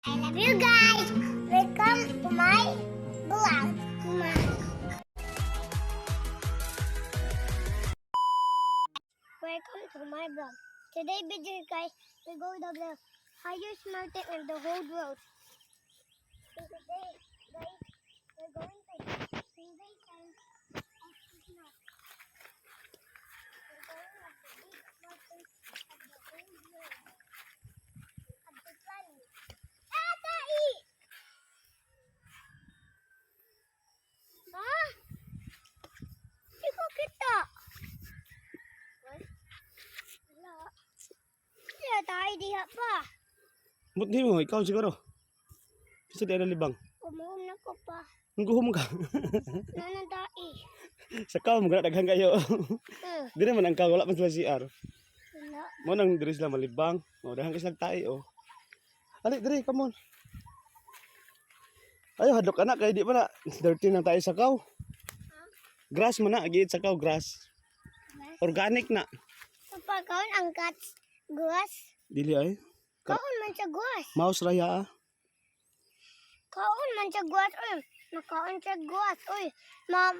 I love you guys. Welcome to my vlog. Welcome to my vlog. Today video guys, we go to the highest mountain in the whole world. So today guys, we're going to Sinday Time of Snow. We're going up the big mountain of the whole world. Of the planet. Atai! Ha? Di ko kita. Wala. Wala tayo diha pa. Buti mo, ikaw siguro. Kasi di ada libang. Umuom na ko pa. Nangguhom ka. Nanan tayo. Sa kaw, mga daghang kayo. Di naman ang kaw, wala pa sila CR. Wala. Mo nang diri sila malibang. O, daghang kasi tayo. Ali, diri, come on. Ayo, hadlok anak, kaya di pa na. Dirty na tayo sa kaw. Grass man na, agiit sa kaw, grass. Organic na. Kapag kaon ang cats guwas. Dili ay. Kaon man sa guwas. Mouse raya ah. Kaon man sa guwas. Uy, makaon sa guwas. Uy,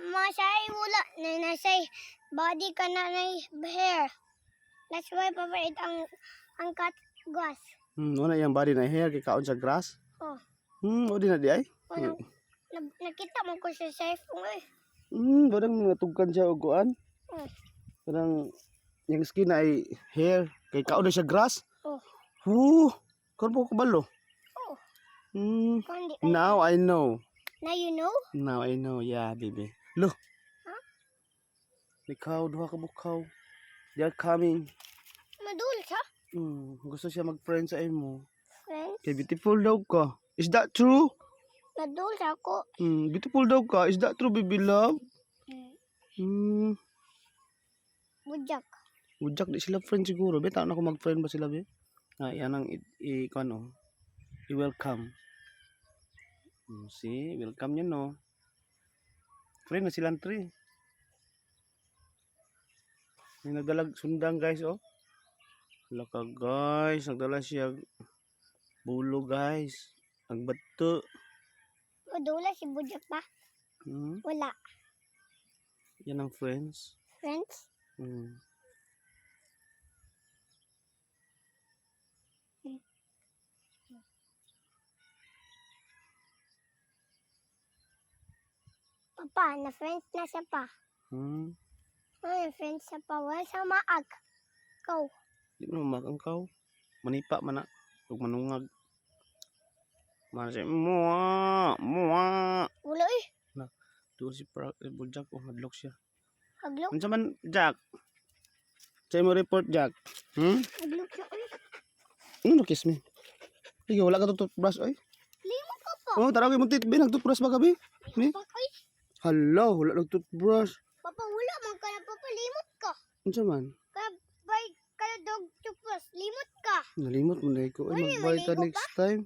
masay wala. Nasay body ka na hair. That's why papalit ang cat guwas. Wala yung body na hair, kay kaon sa grass. Oh. O di na di ay. Ano, nakita mo ko sa cellphone eh. Parang natugkan siya uguan. Oh. Parang yung skin ay hair. Kay kaon na siya grass. Oh. Karon po ko balo. Oh. Kundi kayo. Now I know. Now you know? Now I know. Yeah, baby. Look. Huh? Ikaw, duha ka bukaw. They are coming. Madul siya. Gusto siya mag-friend sa imo. Friends. Kay beautiful daw ka. Is that true? Madul siya ko. Beautiful daw ka. Is that true, baby love? Bujak. Ujak di sila friend siguro. Beta na ako mag-friend ba sila, be? Yan ang i-ano. I-welcome. See, welcome yun, no? Friend na silang three. May nagdalag sundang, guys, oh. Wala ka, guys. Nagdala siya bulo, guys. Ang bato. Madula si Bujak pa. Wala. Yan ang friends. Friends? Papa, na friends na siya pa. Ay, friends siya pa. Wala siya maag. Ikaw. Di mo naman makangkaw. Manipa man na. Huwag manungag. Masih mua. Wala eh. Doon si Jack. Oh, hadlok siya. Haglok. Ano man, Jack? Sa'yo mo report, Jack. Haglok siya eh. Ano kiss me? Sige, wala ka to toothbrush, oy. Limot ka pa. Oh, tara ko yung titbe. Nag-toothbrush ba gabi? Ni? Ay, Hala, wala nag-toothbrush. Papa, wala man ka na. Papa, limot ka. Ano man? Kaya dog tupos. Limot ka. Nalimot mo na ko. Ay, Uy, mag-buy ka maligo next time.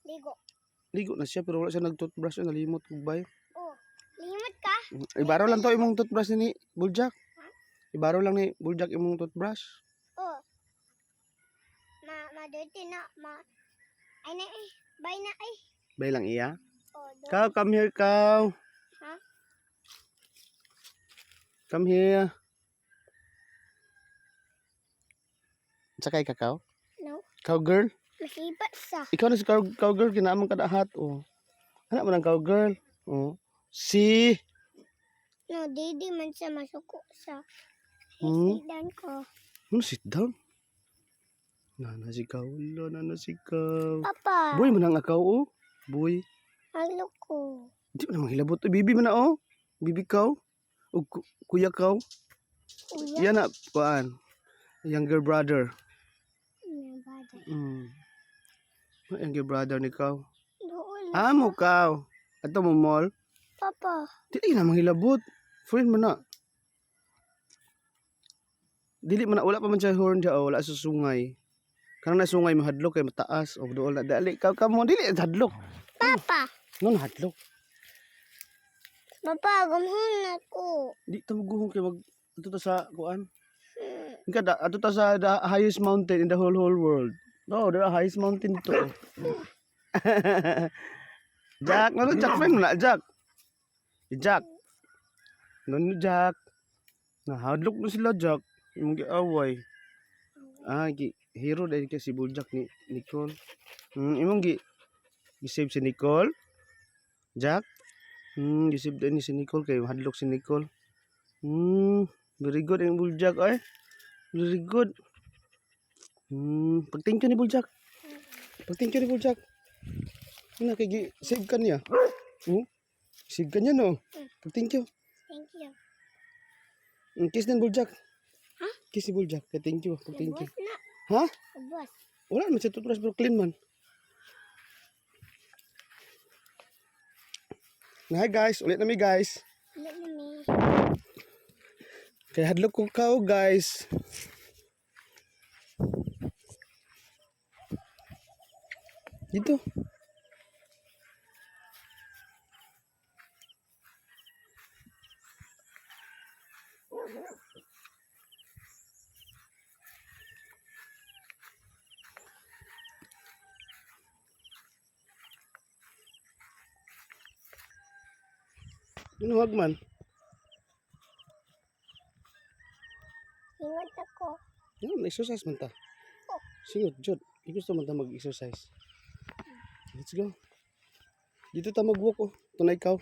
Ligo. Ligo na siya, pero wala siya nag-toothbrush. Nalimot ko ba? Oh, limot ka. Ibaro lang to imong toothbrush ni Buljak. Ibaro lang ni Buljak imong toothbrush. Oh. Dirty na. Ay na eh. Bye na eh. Bay lang iya. Oh, Cow, come here, cow. Ha? Come here. Sakay ka, cow? No. Cowgirl? Masipat sa. Ikaw na si cowgirl, kinaamang kadahat, oh. Anak mo ng cowgirl. Oh. Si. No, didi man siya masuko sa. Hmm? Isidan ko. Ano, sit down? Nanasigaw, nanasigaw. Papa. Boy, manang akaw, oh. Boy. Halo ko. Di mo namang hilabot. Bibi mo na, oh. Bibi kaw. O kuya kaw. Kuya. Yan na, kuan. Younger brother. Younger brother ni kaw. Doon. Amo kaw. Ato mo mall. Papa. Dili namang hilabot. Friend mo na. Dili man na, wala pa man siya horn siya, oh. Wala sa sungay. Karang na sungay mahadlok kay mataas. O doon na. Dali, kaw mo. Dili, hadlok. Papa. Noon hadlok. Papa, gumhon ako. Di ta maguhong kay mag ato ta sa kuan. Kada ato ta sa the highest mountain in the whole world. No, there are highest mountain dito. Jack, ano Jack friend mo na, Jack? Jack. Ano Jack? Nahadlok na sila Jack. Yung giaway. Hero dahil kasi si Buljak ni Nicole. Imong gi-save si Nicole? Jack? Gi-save din ni si Nicole kay hadlok si Nicole. Very good ang Buljak ay. Very good. Pag-thank you ni Buljak. Pag-thank you ni Buljak. Ano kay gi-save ka niya? Save ka niya no? Pag-thank you. Thank you. Kiss din Buljak. Ha? Kiss si Buljak. Kay thank you. Pag-thank you. Ubos na. Ha? Ubos. Wala naman sa toothbrush pero clean man. Na hi guys, ulit na mi guys. Let me. Kaya hadlok ko kao guys. Dito. Dinuwag man. Ingat ako. Exercise man ta. Singot, Jod. Gusto man ta mag-exercise. Let's go. Dito ta mag-walk oh. Tunay kaw.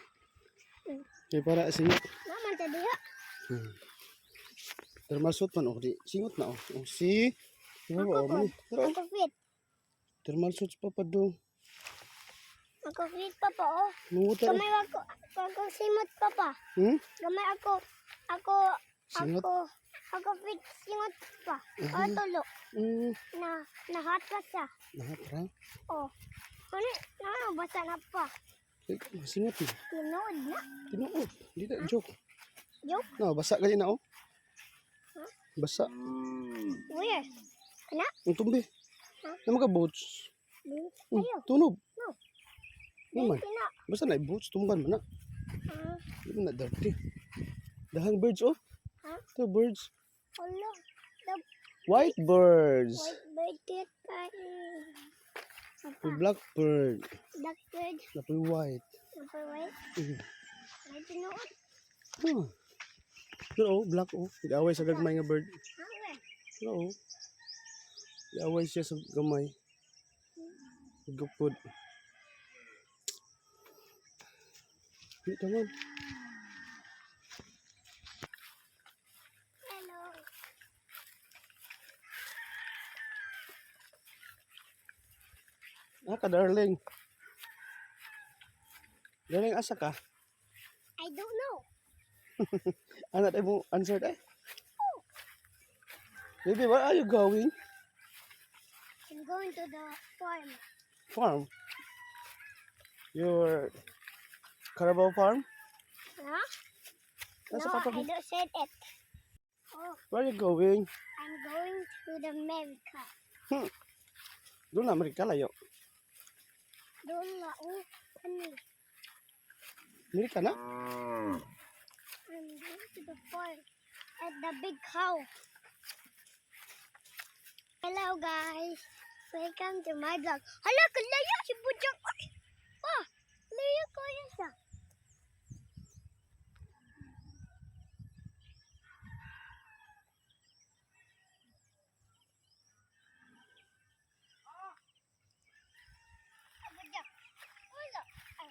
Kaya para singot. Naman sa diha. Thermal suit man oh. Di, singot na oh. Oh, si. Diba ba oh. Man. Tara, oh. Ako fit. Thermal suits pa pa do. Ako fit pa pa oh. Nanguta oh. Gamay ako simot pa pa. Gamay ako Singot? ako fit simot pa. O tulo. Nahatra siya. Nahatra? Oh. Ano basa na pa. Singot eh. Tinood na. Tinuod. Di na, joke. Joke? No, basa ganyan na oh. Huh? Basa. Where? Kana? Ang tumbi. Naman ka boots. Ayaw. Tunog. No. Naman. Kana. Basta na boots. Tumban man na. Ah. Hindi na dirty. Dahang birds oh. Huh? Ito birds. Hello. The White birds. white bird did The black bird. black bird. Napay white. Number white. Ay tinood. Oh. Ito oh, black oh. Nag-away sa gagmay nga bird. Awe. Ito oh. Nag-away siya sa gamay. Gupod. Hindi naman. Hello. Darling. Darling, asa ka? I don't know. Ano tayo mo answer tayo? Baby, where are you going? I'm going to the farm. Farm? Your Carabao farm? Huh? Nasa No, papa I mo? don't said it. Oh, Where are you going? I'm going to the America. Doon na, Amerika, layo. Doon nga, oh, ano? Amerika na? I'm going to the farm at the big house. Hello guys, welcome to my vlog. Hala, kalaya si Bujang. Ah, layo ko yun siya. Bujang, wala. Ay,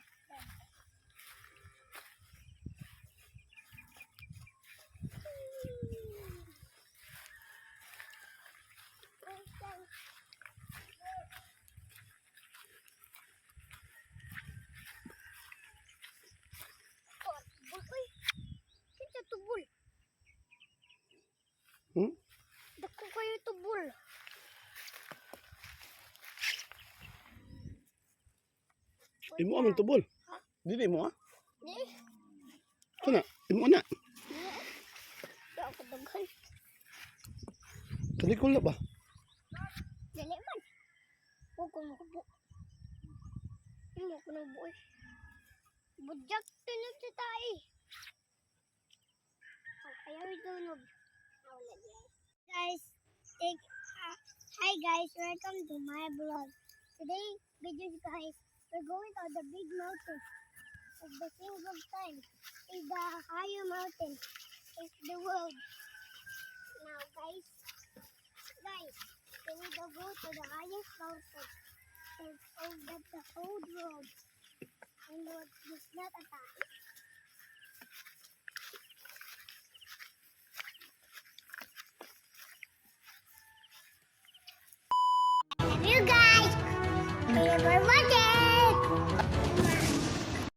Uy, kita tubul. Dako kayo tubul. Imo aming tubol. Dili mo ah? Di, Kana, imo na. di ako daghan. Kalikol na ba? Dali man. Huwag ko makabu. Huwag ko na buoy. Budyak tunog sa tayo. Ayaw tunog. Guys, hi guys, welcome to my vlog. Today videos, guys. We're going to the big mountain. It's the single time. It's the higher mountain. It's the world. Now, guys, we need to go to the highest mountain. It's over the whole world. And look, it's not a taas.